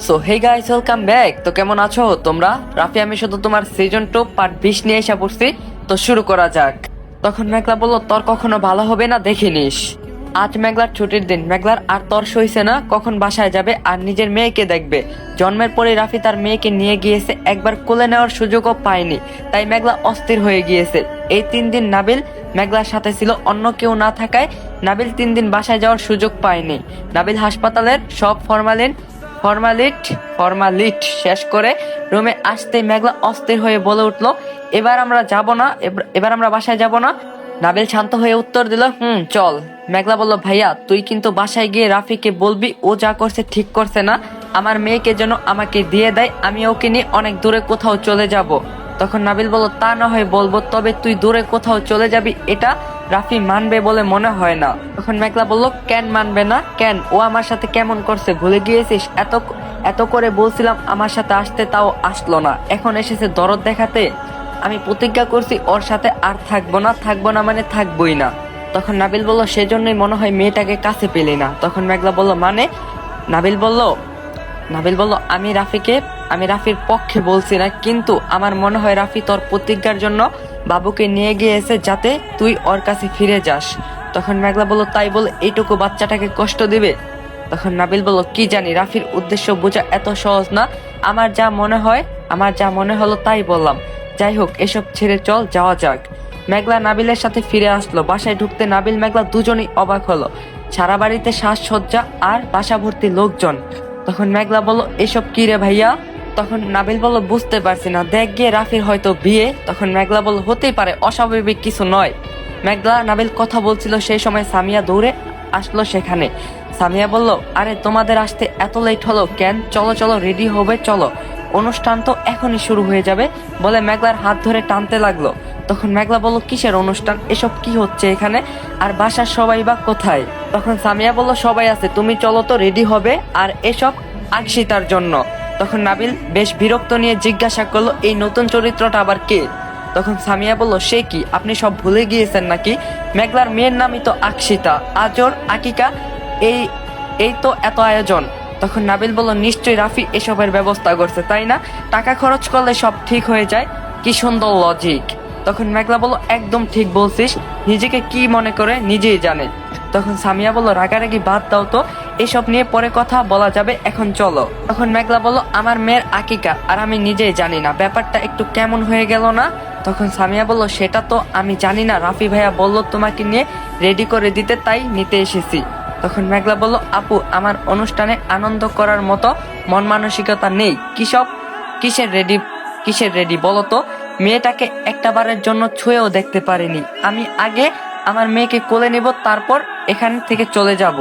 So hey guys, welcome back. তো কেমন আছো তোমরা? রাফি আমি শুধু তোমার সিজন 2 পার্ট 20 নিয়ে এসে পড়ছি। তো শুরু করা যাক। তখন মেঘলা বলল, তোর কখনো ভালো হবে না, দেখে নিস। আজ মেঘলার ছুটির দিন। মেঘলার আর তর্স হইছে না কখন বাসায় যাবে আর নিজের মেয়েকে দেখবে। জন্মের পরে রাফি তার মেয়েকে নিয়ে গিয়েছে, একবার কোলে নেওয়ার সুযোগও পায়নি। তাই মেঘলা অস্থির হয়ে গিয়েছে। এই 3 দিন নাবিল মেঘলার সাথে ছিল, অন্য কেউ না থাকায় নাবিল 3 দিন বাসায় যাওয়ার সুযোগ পায়নি। নাবিল হাসপাতালের সব ফর্মালিট শেষ করে রুমে আসতেই মেঘলা অস্থির হয়ে বলে উঠলো, এবার আমরা যাব না, এবার আমরা বাসায় যাব না। নাবিল শান্ত হয়ে উত্তর দিল, চল। মেঘলা বলল, ভাইয়া তুই কিন্তু বাসায় গিয়ে রাফিকে বলবি ও যা করছে ঠিক করছে না। আমার মেয়েকে যেন আমাকে দিয়ে দেয়, আমি ওকে নিয়ে অনেক দূরে কোথাও চলে যাব। তখন নাবিল বলল, তা না হয় বলবো, তবে তুই দূরে কোথাও চলে যাবি এটা রাফি মানবে বলে মনে হয় না। তখন মেঘলা বলল, কেন মানবে না? কেন? ও আমার সাথে কেমন করছে ভুলে গিয়েছিস? এত এত করে বলছিলাম আমার সাথে আসতে, তাও আসলো না। এখন এসেছে দরদ দেখাতে। আমি প্রতিজ্ঞা করছি ওর সাথে আর থাকবো না মানে থাকবোই না। তখন নাবিল বলল, সেজন্যই মনে হয় মেয়েটাকে কাছে পেলি না। তখন মেঘলা বলল, মানে? নাবিল বলল আমি রাফির পক্ষে বলছি না, কিন্তু আমার মনে হয় রাফি তোর প্রতিজ্ঞার জন্য বাবুকে নিয়ে গিয়েছে যাতে তুই ওর কাছে ফিরে যাস। তখন মেঘলা বলল, তাই বলে এইটুকু বাচ্চাটাকে কষ্ট দিবে? তখন নাবিল বলল, কি জানি, রাফির উদ্দেশ্য বোঝা এত সহজ না। আমার যা মনে হলো তাই বললাম। যাই হোক, এসব ছেড়ে চল, যাওয়া যাক। মেঘলা নাবিলের সাথে ফিরে আসলো। বাসায় ঢুকতে নাবিল মেঘলা দুজনেই অবাক হলো। সারা বাড়িতে সাজসজ্জা আর বাসা ভর্তি লোকজন। তখন মেঘলা বলল, এসব কি রে ভাইয়া? তখন নাবিল বলল, বুঝতে পারছি না, দেখ গিয়ে রাফির হয়তো বিয়ে। তখন মেঘলা বলল, হতেই পারে, অস্বাভাবিক কিছু নয়। মেঘলা নাবিল কথা বলছিল, সেই সময় সামিয়া দৌড়ে আসলো সেখানে। সামিয়া বলল, আরে তোমাদের আসতে এত লেট হলো কেন? চলো চলো, রেডি হবে, চলো, অনুষ্ঠান তো এখনই শুরু হয়ে যাবে, বলে মেঘলার হাত ধরে টানতে লাগলো। তখন মেঘলা বলল, কিসের অনুষ্ঠান? এসব কি হচ্ছে এখানে? আর বাসার সবাই বা কোথায়? তখন সামিয়া বলল, সবাই আছে, তুমি চলো তো, রেডি হবে। আর এসব আকশিতার জন্য। তখন নাবিল বেশ বিরক্ত নিয়ে জিজ্ঞাসা করলো, এই নতুন চরিত্রটা আবার কে? তখন সামিয়া বলল, সে কি, আপনি সব ভুলে গিয়েছেন নাকি? মেঘলার মেয়ের নামই তো আকশিতা, আজর আকিকা, এই এই তো এত আয়োজন। তখন নাবিল বলল, নিশ্চয়ই রাফি এসবের ব্যবস্থা করছে, তাই না? টাকা খরচ করলে সব ঠিক হয়ে যায়। কি সুন্দর লজিক। তখন মেঘলা বলল, একদম ঠিক বলছিস, নিজেকে কি মনে করে নিজেই জানে। তখন সামিয়া বলল, রাগারাগি বাদ দাও তো, এসব নিয়ে পরে কথা বলা যাবে, এখন চলো। তখন মেঘলা বলল, আমার মেয়ের আকিকা আর আমি নিজেই জানি না, ব্যাপারটা একটু কেমন হয়ে গেল না? তখন সামিয়া বলল, সেটা তো আমি জানি না, রাফি ভাইয়া বলল তোমাকে নিয়ে রেডি করে দিতে, তাই নিতে এসেছি। তখন মেঘলা বলল, আপু, আমার অনুষ্ঠানে আনন্দ করার মতো মন মানসিকতা নেই। কিসের রেডি বলো তো? মেয়েটাকে একটাবারের জন্য ছুঁয়েও দেখতে পারিনি। আমি আগে আমার মেয়েকে কোলে নিব, তারপর এখান থেকে চলে যাব।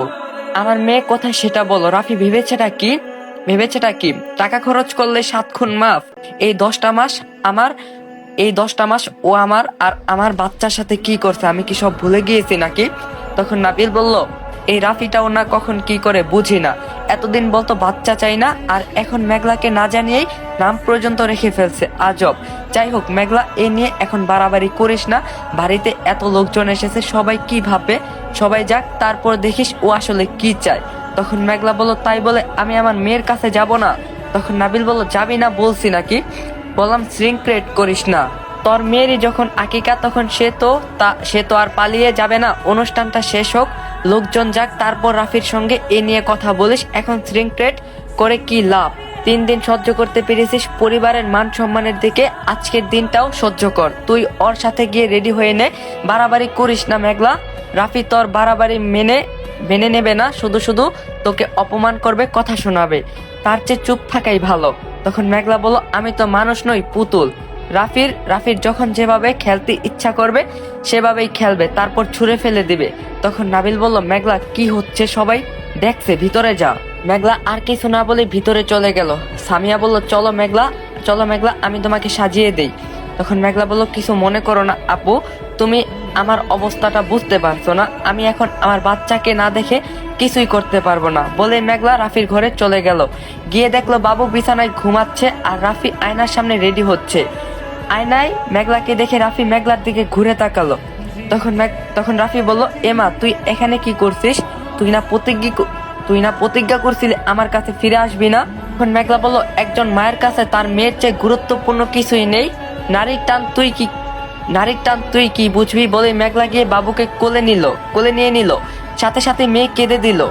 আমার মেয়ে কোথায় সেটা বলো। রাফি ভেবেছেটা কি? টাকা খরচ করলে 7 খুন মাফ। এই 10টা মাস আমার এই 10টা মাস ও আমার আর আমার বাচ্চার সাথে কি করছে আমি কি সব ভুলে গিয়েছি নাকি? তখন নাবিল বলল, এই রাফিটাও না কখন কি করে বুঝি না। এতদিন বলতো বাচ্চা চাই না, আর এখন মেঘলাকে না জানিয়েই নাম পর্যন্ত রেখে ফেলছে, আজব। যাই হোক মেঘলা, এ নিয়ে এখন বাড়াবাড়ি করিস না। বাড়িতে এত লোকজন এসেছে, সবাই কি ভাববে? সবাই যাক, তারপর দেখিস ও আসলে কি চায়। তখন মেঘলা বলল, তাই বলে আমি আমার মেয়ের কাছে যাব না? তখন নাবিল বলল, যাবি না বলছি নাকি? বললাম শৃঙ্খ ক্রিয়েট করিস না। তোর মেয়েরই যখন আকিকা, তখন সে তো আর পালিয়ে যাবে না। অনুষ্ঠানটা শেষ হোক, লোকজন যাক, তারপর রাফির সঙ্গে এ নিয়ে কথা বলিস। এখন শৃঙ্খ ক্রিয়েট করে কি লাভ? 3 দিন সহ্য করতে পেরেছিস, পরিবারের মান সম্মানের দিকে আজকের দিনটাও সহ্য কর। তুই ওর সাথে গিয়ে রেডি হয়ে নে, বাড়াবাড়ি করিস না মেঘলা। রাফি তোর বাড়াবাড়ি মেনে নেবে না, শুধু শুধু তোকে অপমান করবে, কথা শোনাবে। তার চেয়ে চুপ থাকাই ভালো। তখন মেঘলা বলল, আমি তো মানুষ নই, পুতুল। রাফির যখন যেভাবে খেলতে ইচ্ছা করবে সেভাবেই খেলবে, তারপর ছুঁড়ে ফেলে দিবে। তখন নাবিল বলল, মেঘলা কি হচ্ছে, সবাই দেখছে, ভিতরে যা। মেঘলা আর কিছু না বলে ভিতরে চলে গেল। সামিয়া বলল, চলো মেঘলা, আমি তোমাকে সাজিয়ে দেই। তখন মেঘলা বলল, কিছু মনে করো না আপু, তুমি আমার অবস্থাটা বুঝতে পারছো না। আমি এখন আমার বাচ্চাকে না দেখে কিছুই করতে পারবো না, বলে মেঘলা রাফির ঘরে চলে গেল। গিয়ে দেখলো বাবু বিছানায় ঘুমাচ্ছে আর রাফি আয়নার সামনে রেডি হচ্ছে। আয়নায় মেঘলাকে দেখে রাফি মেঘলার দিকে ঘুরে তাকালো। তখন রাফি বলল, এমা, তুই এখানে কি করছিস? তুই না প্রতিজ্ঞা করছিলি আমার কাছে ফিরে আসবি না? তখন মেঘলা বলল, একজন মায়ের কাছে তার মেয়ের চেয়ে গুরুত্বপূর্ণ কিছুই নেই। নারীর টান তুই কি নারীর টান তুই কি বুঝবি বলে মেঘলা গিয়ে বাবুকে কোলে নিয়ে নিল। সাথে সাথে মেয়ে কেঁদে দিল।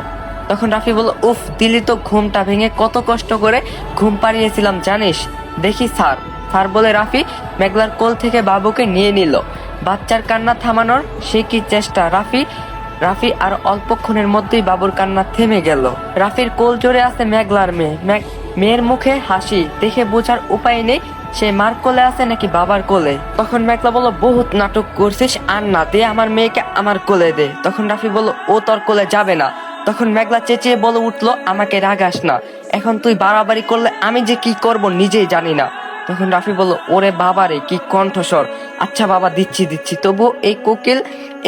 তখন রাফি বলল, উফ, দিলি তো ঘুমটা ভেঙে, কত কষ্ট করে ঘুম পাড়িয়েছিলাম জানিস। দেখি স্যার স্যার বলে রাফি মেঘলার কোল থেকে বাবুকে নিয়ে নিল। বাচ্চার কান্না থামানোর সে কি চেষ্টা। রাফি আর অল্পক্ষণের মধ্যেই বাবুর কান্না থেমে গেল। রাফির কোল জোরে আছে মেঘলার মেয়ের মুখে হাসি দেখে বোঝার উপায় নেই সে মার কোলে আছে নাকি বাবার কোলে। তখন মেঘলা বলল, বহুত নাটক করছিস, আর না, দে আমার মেয়েকে আমার কোলে দে। তখন রাফি বলল, ও তোর কোলে যাবে না। তখন মেঘলা চেঁচিয়ে বলে উঠলো, আমাকে রাগাস না, এখন তুই বাড়াবাড়ি করলে আমি যে কি করব নিজেই জানি না। তখন রাফি বলল, ওরে বাবারে কি কণ্ঠস্বর, আচ্ছা বাবা দিচ্ছি, তবু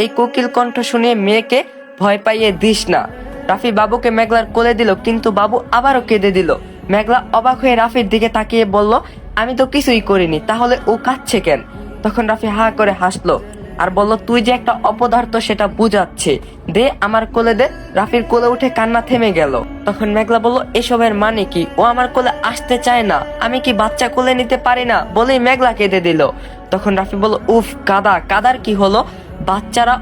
এই কোকিল কণ্ঠ শুনিয়ে মেয়েকে ভয় পাইয়ে দিস না। রাফি বাবুকে মেঘলার কোলে দিল, কিন্তু বাবু আবারও কেঁদে দিল। মেঘলা অবাক হয়ে রাফির দিকে তাকিয়ে বলল, আমি তো কিছুই করিনি, তাহলে ও কাঁদছে কেন? তখন রাফি হা করে হাসলো আর বলল, তুই যে একটা অপদার্থ সেটা বুঝাচ্ছে, দে আমার কোলে দে। রাফির কোলে উঠে কান্না থেমে গেল। তখন মেঘলা বলল, এসবের মানে কি? ও আমার কোলে আসতে চায় না, আমি কি বাচ্চা কোলে নিতে পারি না বলেই মেঘলা কেঁদে দিল। তখন রাফি বলল, উফ, কাদার কি হলো? বাচ্চারা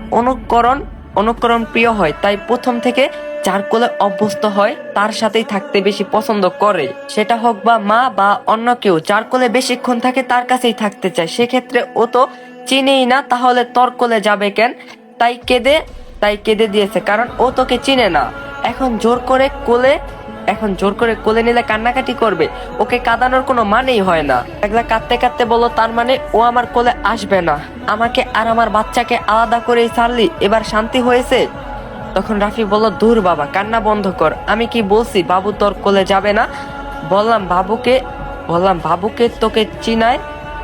অনুকরণ প্রিয় হয়, তাই প্রথম থেকে যার কোলে অভ্যস্ত হয় তার সাথেই থাকতে বেশি পছন্দ করে। সেটা হোক বা মা বা অন্য কেউ, যার কোলে বেশিক্ষণ থাকে তার কাছেই থাকতে চায়। সেক্ষেত্রে ও তো চিনেই না, তাহলে তোর কোলে যাবে কেন? তাই কেঁদে দিয়েছে, কারণ ও তোকে চিনে না। এখন জোর করে কোলে নিলে কান্নাকাটি করবে, ওকে কাঁদানোর কোনো মানেই হয় না। একলা কাঁদতে কাঁদতে বলল, তার মানে ও আমার কোলে আসবে না? আমাকে আর আমার বাচ্চাকে আলাদা করেই ছাড়লি, এবার শান্তি হয়েছে? তখন রাফি বলল, দূর বাবা, কান্না বন্ধ কর। আমি কি বলছি বাবু তোর কোলে যাবে না? বললাম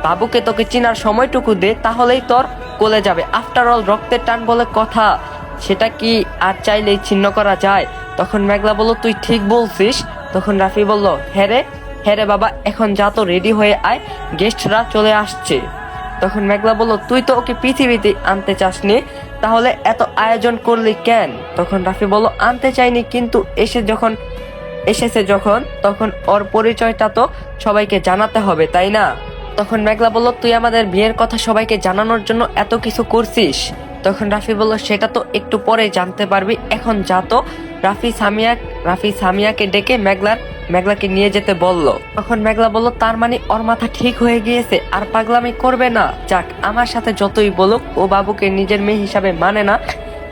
বাবুকে তোকে চিনার সময়টুকু দে, তাহলেই তোর কোলে যাবে। আফটার অল রক্তের টান বলে কথা, সেটা কি আর চাইলেই ছিন্ন করা যায়? তখন মেঘলা বলল, তুই ঠিক বলছিস। তখন রাফি বলল, হ্যাঁ রে বাবা, এখন যা তো রেডি হয়ে আয়, গেস্টরা চলে আসছে। তখন মেঘলা বলল, তুই তো ওকে পৃথিবীতে আনতে চাসনি, তাহলে এত আয়োজন করলি কেন? তখন রাফি বলল, আনতে চাইনি, কিন্তু এসেছে যখন তখন ওর পরিচয়টা তো সবাইকে জানাতে হবে, তাই না? তখন মেঘলা বলল, তুই আমাদের বিয়ের কথা সবাইকে জানানোর জন্য এত কিছু করছিস? তখন রাফি বলল, সেটা তো একটু পরে জানতে পারবি, এখন যা তো। রাফি সামিয়াকে ডেকে মেঘলাকে নিয়ে যেতে বলল। তখন মেঘলা বলল, তার মানে ওর মাথা ঠিক হয়ে গিয়েছে, আর পাগলামি করবে না। যাক, আমার সাথে যতই বলুক, ও বাবুকে নিজের মেয়ে হিসাবে মানে না,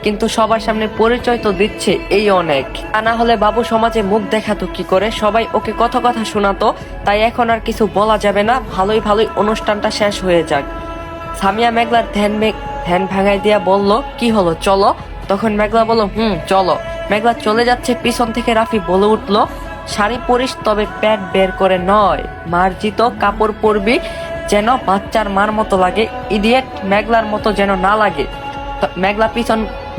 কিন্তু সবার সামনে পরিচয় তো দিচ্ছে, এই অনেক। তা না হলে বাবু সমাজে মুখ দেখাতো কি করে? সবাই ওকে কথা শোনাতো। তাই এখন আর কিছু বলা যাবে না, ভালোই অনুষ্ঠানটা শেষ হয়ে যাক। সামিয়া মেঘলার ধ্যান ভাঙাই দিয়া বলল, কি হলো, চলো। তখন মেঘলা বলল, চলো। মেঘলা চলে যাচ্ছে, পিছন থেকে রাফি বলে উঠল, শাড়ি পরিস, তবে প্যাট বের করে নয়, মার্জিত কাপড় পরবি, যেন বাচ্চার মার মতো লাগে, ইডিয়েট মেঘলার মতো যেন না লাগে।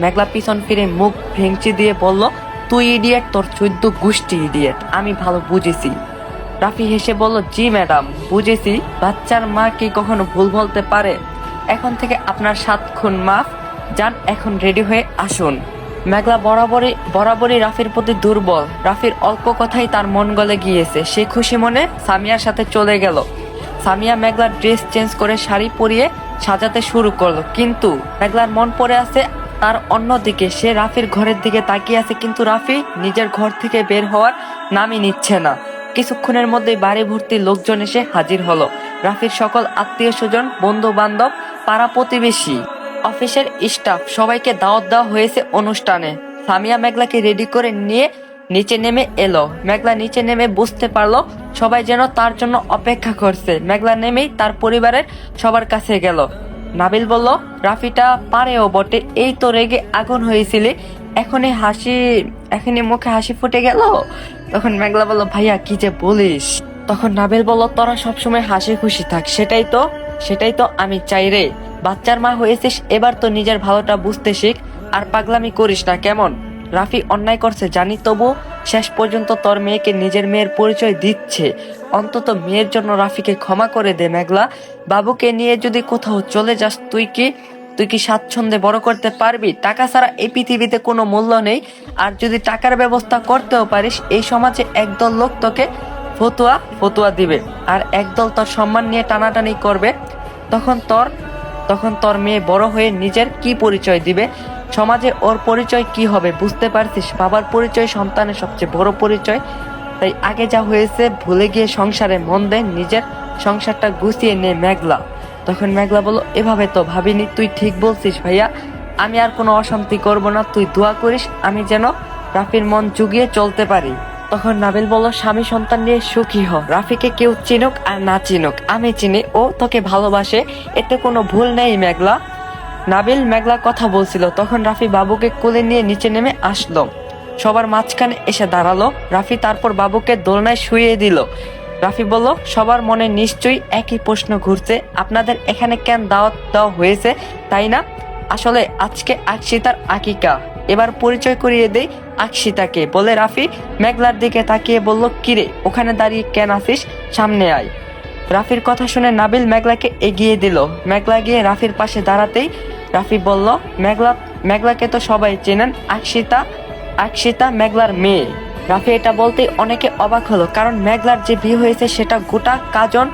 মেঘলা পিছন ফিরে মুখ ভেঙচি দিয়ে বলল, তুই ইডিয়েট, তোর 14 গোষ্ঠী ইডিয়েট, আমি ভালো বুঝেছি। রাফি হেসে বলল, জি ম্যাডাম, বুঝেছি। বাচ্চার মা কি কখনো ভুল বলতে পারে? এখন থেকে আপনার 7 খুন মাফ, যান এখন রেডি হয়ে আসুন। মেঘলা বরাবরই রাফির প্রতি দুর্বল। রাফির অল্প কথাই তার মন গলে গিয়েছে। সে খুশি মনে সামিয়ার সাথে চলে গেল। সামিয়া মেঘলার ড্রেস চেঞ্জ করে শাড়ি পরিয়ে সাজাতে শুরু করলো, কিন্তু মেঘলার মন পড়ে আছে তার অন্যদিকে। সে রাফির ঘরের দিকে তাকিয়ে আছে, কিন্তু রাফি নিজের ঘর থেকে বের হওয়ার নামই নিচ্ছে না। কিছুক্ষণের মধ্যেই বাড়ি ভর্তি লোকজন এসে হাজির হলো। রাফির সকল আত্মীয় স্বজন, বন্ধু বান্ধব, পাড়া প্রতিবেশী, অফিসের স্টাফ, সবাইকে দাওয়াত দেওয়া হয়েছে অনুষ্ঠানে। সামিয়া মেঘলাকে রেডি করে নিয়ে নিচে নেমে এলো। মেঘলা নিচে নেমে বুঝতে পারলো সবাই যেন তার জন্য অপেক্ষা করছে। মেঘলা নেমেই তার পরিবারের সবার কাছে গেল। নাবিল বলল, রাফিটা পারেও বটে, এই তো রেগে আগুন হয়েছিলি, এখনই মুখে হাসি ফুটে গেল। তখন মেঘলা বলল, ভাইয়া কি যে বলিস? তখন নাবিল বলল, তোরা সবসময় হাসি খুশি থাক, সেটাই তো আমি চাই রে। বাচ্চার মা হয়েছিস, এবার তো নিজের ভালোটা বুঝতে শিখ, আর পাগলামি করিস না, কেমন? রাফি অন্যায় করছে জানি, তবু শেষ পর্যন্ত তোর মেয়েকে নিজের মেয়ের পরিচয় দিচ্ছে। অন্তত মেয়ের জন্য রাফিকে ক্ষমা করে দে মেঘলা। বাবুকে নিয়ে যদি কোথাও চলে যাস, তুই কি স্বাচ্ছন্দ্যে বড় করতে পারবি? টাকা ছাড়া এই পৃথিবীতে কোনো মূল্য নেই, আর যদি টাকার ব্যবস্থা করতেও পারিস, এই সমাজে একদল লোক তোকে ফতুয়া ফতুয়া দিবে আর একদল তোর সম্মান নিয়ে টানাটানি করবে, তখন তোর তখন তোর মেয়ে বড় হয়ে নিজের কি পরিচয় দিবে, সমাজে ওর পরিচয় কি হবে বুঝতে পারছিস? বাবার পরিচয় সন্তানের সবচেয়ে বড় পরিচয়। তাই আগে যা হয়েছে ভুলে গিয়ে সংসারে মন দে, নিজের সংসারটা গুছিয়ে নে মেঘলা। তখন মেঘলা বলল, এভাবে তো ভাবিনি, তুই ঠিক বলছিস ভাইয়া, আমি আর কোনো অশান্তি করব না, তুই দোয়া করিস আমি যেন রাফির মন জুগিয়ে চলতে পারি। তখন নাবিল বলল, স্বামী সন্তান নিয়ে সুখী হ, রাফিকে কেউ চিনুক আর না চিনুক আমি চিনি, ও তোকে ভালোবাসে, এতে কোনো ভুল নেই মেঘলা। নাবিল মেঘলা কথা বলছিল, তখন রাফি বাবুকে কোলে নিয়ে নিচে নেমে আসলো, সবার মাঝখানে এসে দাঁড়ালো। রাফি তারপর বাবুকে দোলনায় শুইয়ে দিল। রাফি বলল, সবার মনে নিশ্চয়ই একই প্রশ্ন ঘুরছে, আপনাদের এখানে কেন দাওয়াত দেওয়া হয়েছে তাই না? আসলে আজকে আকশিতার আকিকা, এবার পরিচয় করিয়ে দেই আকশিতাকে, বলে রাফি মেঘলার দিকে তাকিয়ে বলল, কিরে ওখানে দাঁড়িয়ে কেন আছিস, সামনে আয়। রাফির কথা শুনে নাবিল মেঘলাকে এগিয়ে দিল। মেঘলা গিয়ে রাফির পাশে দাঁড়াতেই রাফি বলল, মেঘলাকে তো সবাই চেনেন, আকশিতা মেঘলার মেয়ে। রাফি এটা বলতেই অনেকে অবাক হলো, কারণ মেঘলার যে বিয়ে হয়েছে সেটা গোটা কাজন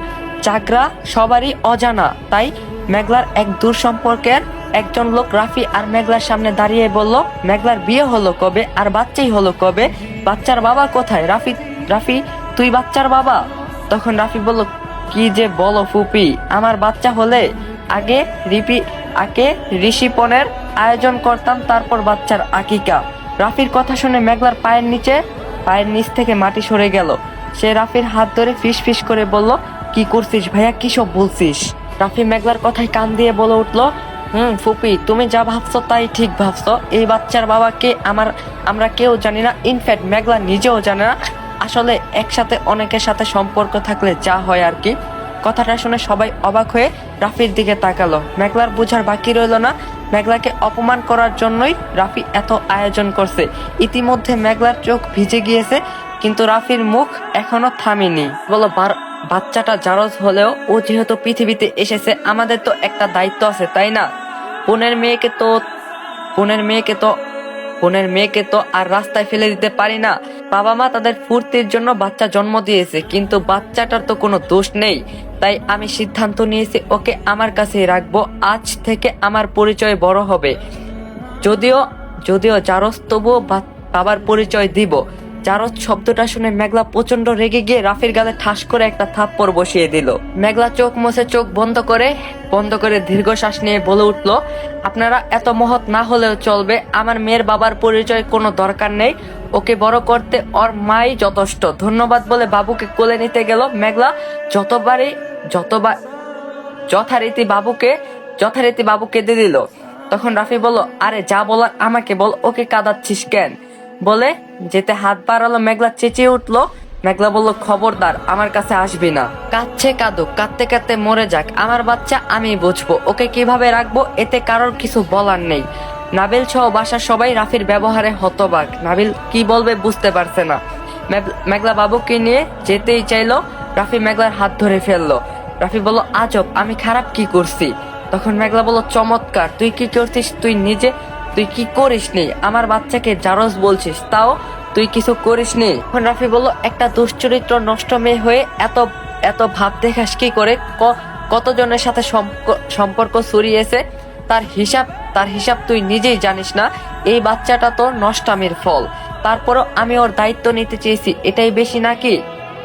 চাকরা সবারই অজানা। তাই মেঘলার এক দূর সম্পর্কের একজন লোক রাফি আর মেঘলার সামনে দাঁড়িয়ে বলল, মেঘলার বিয়ে হলো কবে আর বাচ্চাই হলো কবে, বাচ্চার বাবা কোথায়? রাফি তুই বাচ্চার বাবা? তখন রাফি বলল, কি যে বলো ফুপি, আমার বাচ্চা হলে আগে ঋষিপনের আয়োজন করতাম, তারপর বাচ্চার আকিকা। রাফির কথা শুনে মেঘলার পায়ের নিচ থেকে মাটি সরে গেল। সে রাফির হাত ধরে ফিস ফিস করে বলল, কি করছিস ভাইয়া, কি সব বলছিস? রাফি মেঘলার কথায় কান দিয়ে বলে উঠল, ফুপি তুমি যা ভাবছো তাই ঠিক ভাবছো, এই বাচ্চার বাবাকে আমরা কেউ জানি না, ইনফ্যাক্ট মেঘলা নিজেও জানে না। আসলে একসাথে অনেকের সাথে সম্পর্ক থাকলে যা হয় আর কি। কথাটা শুনে সবাই অবাক হয়ে রাফির দিকে তাকালো। মেঘলার বোঝার বাকি রইল না, মেঘলাকে অপমান করার জন্যই রাফি এত আয়োজন করছে। ইতিমধ্যে মেঘলার চোখ ভিজে গিয়েছে, কিন্তু রাফির মুখ এখনো থামেনি। বলো, বাচ্চাটা জারজ হলেও ও যেহেতু পৃথিবীতে এসেছে, আমাদের তো একটা দায়িত্ব আছে তাই না? বোনের মেয়েকে তো আর রাস্তায় ফেলে দিতে পারি না। বাবা মা তাদের ফুর্তির জন্য বাচ্চা জন্ম দিয়েছে, কিন্তু বাচ্চাটার তো কোনো দোষ নেই। তাই আমি সিদ্ধান্ত নিয়েছি ওকে আমার কাছেই রাখবো, আজ থেকে আমার পরিচয় বড় হবে। যদিও জারজ, তবুও বাবার পরিচয় দিব। জারজ শব্দটা শুনে মেঘলা প্রচন্ড রেগে গিয়ে রাফির গালে ঠাস করে একটা থাপ্পড় বসিয়ে দিল। মেঘলা চোখ মুছে চোখ বন্ধ করে দীর্ঘশ্বাস নিয়ে বলে উঠল, আপনারা এত মহৎ না হলেও চলবে, আমার মেয়ের বাবার পরিচয় কোনো দরকার নেই, ওকে বড় করতে ওর মাই যথেষ্ট। ধন্যবাদ বলে বাবুকে কোলে নিতে গেল। মেঘলা যথারীতি বাবুকে দিয়ে দিল। তখন রাফি বলল, আরে যা বলার আমাকে বল, ওকে কাঁদাচ্ছিস কেন? বলে যেতে হাত বাড়ালো। মেঘলা চেঁচিয়ে উঠলো। মেঘলা বলল, খবরদার আমার কাছে আসবি না। কাঁদছে কাঁদুক, কাঁদতে কাঁদতে মরে যাক, আমার বাচ্চা আমি বুঝবো, ওকে কিভাবে রাখবো এতে কারোর কিছু বলার নেই। নাবিল সহ বাসার সবাই রাফির ব্যবহারে হতবাক। নাবিল কি বলবে বুঝতে পারছে না। মেঘলা বাবুকে নিয়ে যেতেই চাইলো, রাফি মেঘলার হাত ধরে ফেললো। রাফি বলল, আজব, আমি খারাপ কি করছি? তখন মেঘলা বলল, চমৎকার, তুই কি করছিস? তুই কি করিসনি? আমার বাচ্চাকে জারজ বলছিস, তাও তুই কিছু করিসনি? তখন রাফি বলল, একটা দুশ্চরিত্র নষ্ট মেয়ে হয়ে এত ভাব দেখাস কি করে? কতজনের সাথে সম্পর্ক ছড়িয়েছে, তার হিসাব তুই নিজেই জানিস না। এই বাচ্চাটা তো নষ্টামির ফল, তারপরও আমি ওর দায়িত্ব নিতে চেয়েছি, এটাই বেশি নাকি?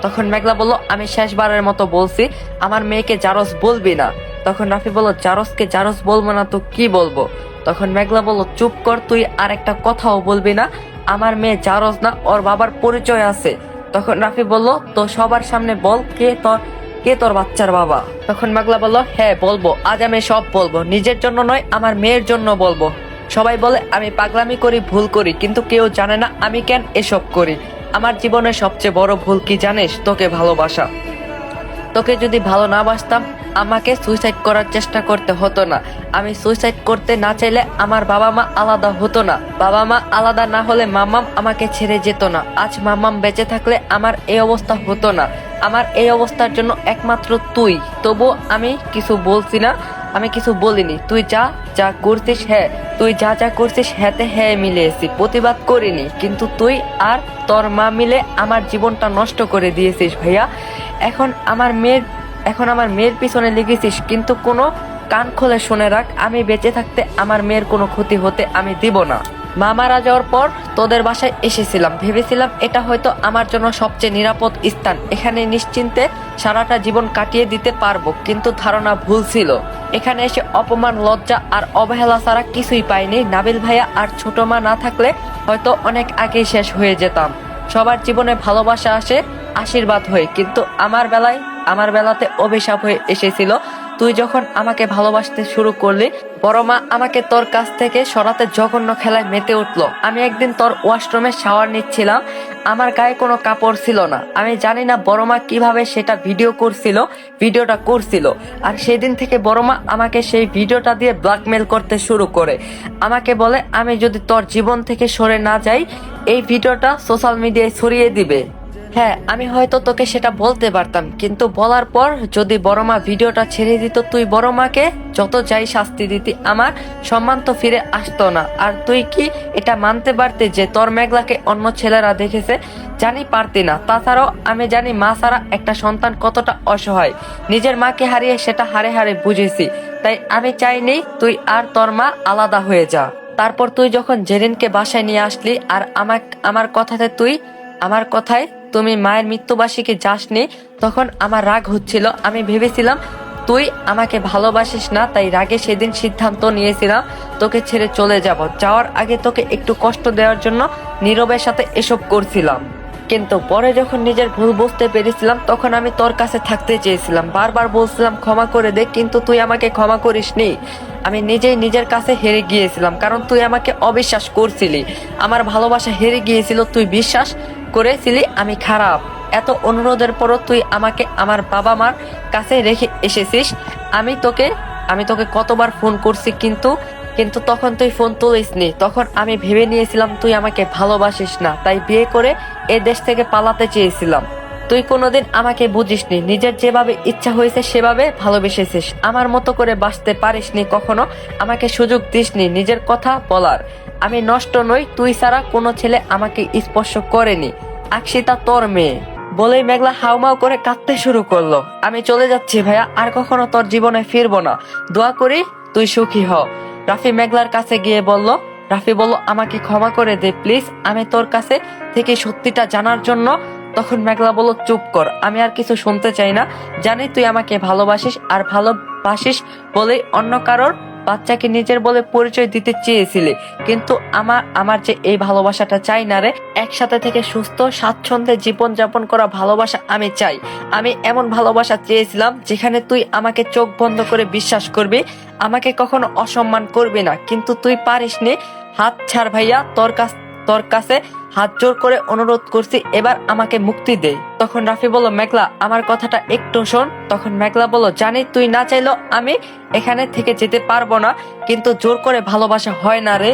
তখন মেঘলা বলল, আমি শেষবারের মতো বলছি, আমার মেয়েকে জারজ বলবি না। তখন রাফি বলল, জারজকে জারজ বলবো না তো কি বলবো? তখন মেঘলা বলল, চুপ কর, তুই আর একটা কথাও বলবি না, আমার মেয়ে জারজ না, ওর বাবার পরিচয় আছে। তখন রাফি বলল, তো সবার সামনে বল, কে তোর বাচ্চার বাবা? তখন মেঘলা বলল, হ্যাঁ বলবো, আজ আমি সব বলবো, নিজের জন্য নয় আমার মেয়ের জন্য বলবো। সবাই বলে আমি পাগলামি করি, ভুল করি, কিন্তু কেউ জানে না আমি কেন এসব করি। আমার জীবনের সবচেয়ে বড় ভুল কি জানিস? তোকে ভালোবাসা। তোকে যদি ভালো না বাসতাম আমাকে সুইসাইড করার চেষ্টা করতে হতো না। আমি সুইসাইড করতে না চাইলে আমার বাবা মা আলাদা হতো না। বাবা মা আলাদা না হলে মাম্মাম আমাকে ছেড়ে যেত না। আজ মাম্মাম বেঁচে থাকলে আমার এই অবস্থা হতো না। আমার এই অবস্থার জন্য একমাত্র তুই। তবু আমি কিছু বলছি না। আমি কিছু বলিনি। তুই যা যা করছিস, হ্যাঁ তুই যা যা করছিস হ্যাঁতে হ্যাঁ মিলিয়েছি, প্রতিবাদ করিনি, কিন্তু তুই আর তোর মা মিলে আমার জীবনটা নষ্ট করে দিয়েছিস ভাইয়া। এখন আমার মেয়ের পিছনে লেগেছিস, কিন্তু কোনো কান খুলে শুনে রাখ, আমি বেঁচে থাকতে আমার মেয়ের কোনো ক্ষতি হতে আমি দিব না। মা মারা যাওয়ার পর তোদের বাসায় এসেছিলাম, ভেবেছিলাম এটা হয়তো আমার জন্য সবচেয়ে নিরাপদ স্থান, এখানে নিশ্চিন্তে সারাটা জীবন কাটিয়ে দিতে পারবো, কিন্তু ধারণা ভুল ছিল। এখানে এসে অপমান, লজ্জা আর অবহেলা ছাড়া কিছুই পাইনি। নাবিল ভাইয়া আর ছোট মা না থাকলে হয়তো অনেক আগেই শেষ হয়ে যেতাম। সবার জীবনে ভালোবাসা আসে আশীর্বাদ হয়ে, কিন্তু আমার বেলাতে অভিশাপ হয়ে এসেছিল। তুই যখন আমাকে ভালোবাসতে শুরু করলি, বড় মা আমাকে তোর কাছ থেকে সরাতে জঘন্য খেলায় মেতে উঠলো। আমি একদিন তোর ওয়াশরুমে শাওয়ার নিচ্ছিলাম, আমার গায়ে কোনো কাপড় ছিল না। আমি জানি না বড় মা কিভাবে সেটা ভিডিওটা করছিল। আর সেদিন থেকে বড় মা আমাকে সেই ভিডিওটা দিয়ে ব্ল্যাকমেল করতে শুরু করে। আমাকে বলে আমি যদি তোর জীবন থেকে সরে না যাই, এই ভিডিওটা সোশ্যাল মিডিয়ায় ছড়িয়ে দিবে। হ্যাঁ, আমি হয়তো তোকে সেটা বলতে পারতাম, কিন্তু বলার পর যদি বড় মা ভিডিওটা ছেড়ে দিত, তুই বড় মাকে যত যাই শাস্তি দিতি, আমার সম্মান তো ফিরে আসতো না। আর তুই কি এটা মানতে পারতি যে তোর মেঘলাকে অন্য ছেলেরা দেখেছে? জানি পারতি না। তাছাড়াও আমি জানি মা ছাড়া একটা সন্তান কতটা অসহায়। নিজের মাকে হারিয়ে সেটা হারে হারে বুঝেছি। তাই আমি চাইনি তুই আর তোর মা আলাদা হয়ে যা। তারপর তুই যখন জেরিনকে বাসায় নিয়ে আসলি আর আমার কথায় তুমি মায়ের মৃত্যুবার্ষিকী যাসনি, তখন আমার রাগ হচ্ছিল। আমি ভেবেছিলাম তুই আমাকে ভালোবাসিস না, তাই রাগে সেদিন সিদ্ধান্ত নিয়েছিলাম তোকে ছেড়ে চলে যাব। যাওয়ার আগে তোকে একটু কষ্ট দেওয়ার জন্য নীরবের সাথে এসব করছিলাম। কিন্তু পরে যখন নিজের ভুল বুঝতে পেরেছিলাম, তখন আমি তোর কাছে থাকতে চেয়েছিলাম, বারবার বলছিলাম ক্ষমা করে দে, কিন্তু তুই আমাকে ক্ষমা করিসনি। আমি নিজেই নিজের কাছে হেরে গিয়েছিলাম, কারণ তুই আমাকে অবিশ্বাস করছিলি। আমার ভালোবাসা হেরে গিয়েছিল, তুই বিশ্বাস করেছিলি আমি খারাপ। এত অনুরোধের পরও তুই আমাকে আমার বাবা মার কাছে রেখে এসেছিস। আমি তোকে কতবার ফোন করছি, কিন্তু তখন তুই ফোন তুলিসনি। তখন আমি ভেবে নিয়েছিলাম তুই আমাকে ভালোবাসিস না, তাই বিয়ে করে এ দেশ থেকে পালাতে চেয়েছিলাম। তুই কোনোদিন আমাকে বুঝিসনি, নিজের যেভাবে ইচ্ছা হয়েছে সেভাবে ভালোবেসেছিস। আমার মতো করে বাঁচতে পারিসনি কখনো, আমাকে সুযোগ দিসনি নিজের কথা বলার। আমি নষ্ট নই, তুই ছাড়া কোনো ছেলে আমাকে স্পর্শ করেনি। আকশিতা তোর মেয়ে। বলেই মেঘলা হাউমাউ করে কাঁদতে শুরু করলো। আমি চলে যাচ্ছি ভাইয়া, আর কখনো তোর জীবনে ফিরবো না। দোয়া করি তুই সুখী হ। রাফি মেঘলার কাছে গিয়ে বলল। রাফি বলল, আমাকে ক্ষমা করে দে প্লিজ, আমি তোর কাছে থেকে সত্যিটা জানার জন্য। তখন মেঘলা বলল, চুপ কর, আমি আর কিছু শুনতে চাই না। জানি তুই আমাকে ভালোবাসিস, আর ভালোবাসিস বলেই অন্য কারোর বাচ্চাকে নিজের বলে পরিচয় দিতে চেয়েছিলি, কিন্তু আমার যে এই ভালোবাসাটা চাই না রে। একসাথে থেকে সুস্থ স্বাচ্ছন্দ্যে জীবন যাপন করা ভালোবাসা আমি চাই। আমি এমন ভালোবাসা চেয়েছিলাম যেখানে তুই আমাকে চোখ বন্ধ করে বিশ্বাস করবি, আমাকে কখনো অসম্মান করবি না, কিন্তু তুই পারিসনি। হাত ছাড় ভাইয়া, তোর কাছে হাত জোর করে অনুরোধ করছি, এবার আমাকে মুক্তি দে। তখন রাফি বলল, মেঘলা আমার কথাটা একটু শোন। তখন মেঘলা বলল, জানি তুই না চাইলেও আমি এখানে থেকে যেতে পারবো না, কিন্তু জোর করে ভালোবাসা হয় না রে।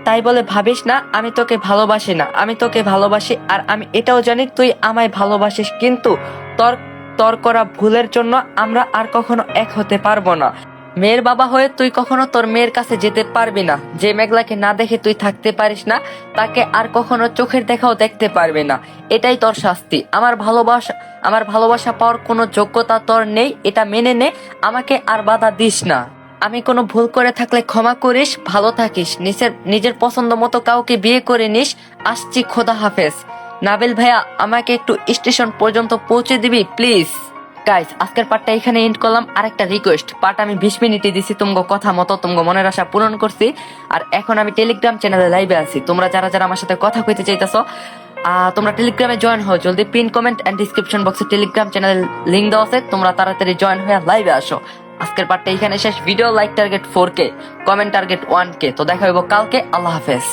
তাই বলে ভাবিস না আমি তোকে ভালোবাসি না, আমি তোকে ভালোবাসি। আর আমি এটাও জানি তুই আমায় ভালোবাসিস, কিন্তু তোর তোর করা ভুলের জন্য আমরা আর কখনো এক হতে পারবো না। মেয়ের বাবা হয়ে তুই কখনো তোর মেয়ের কাছে যেতে পারবি না। যে মেঘলাকে না দেখে তুই থাকতে পারিস না, তাকে আর কখনো চোখের দেখাও দেখতে পারবি না। এটাই তোর শাস্তি। আমার ভালোবাসা পাওয়ার কোনো যোগ্যতা তোর নেই, এটা মেনে নে। আমাকে আর বাধা দিস না। আমি কোনো ভুল করে থাকলে ক্ষমা করিস। ভালো থাকিস, নিজের পছন্দ মতো কাউকে বিয়ে করে নিস। আসছি, খোদা হাফেজ। নাবিল ভাইয়া, আমাকে একটু স্টেশন পর্যন্ত পৌঁছে দিবি প্লিজ। গাইস, আজকের পার্টটা এখানে এন্ড করলাম। আরেকটা রিকোয়েস্ট, পার্ট আমি 20 মিনিটে দিছি, তোমাকে কথা মতো তোমাকে মনের আশা পূরণ করছি। আর এখন আমি টেলিগ্রাম চ্যানেলে লাইভে আছি। তোমরা যারা আমার সাথে কথা কইতে চাইতেছো, তোমরা টেলিগ্রামে জয়েন হও জলদি। পিন কমেন্ট এন্ড ডিসক্রিপশন বক্সে টেলিগ্রাম চ্যানেলের লিংক দেওয়া আছে, তোমরা তাড়াতাড়ি জয়েন হয়ে লাইভে আসো। আজকের পার্টটা এখানে শেষ। Video like target 4K, comment target 1K। তো দেখা হইব কালকে। আল্লাহ হাফেজ।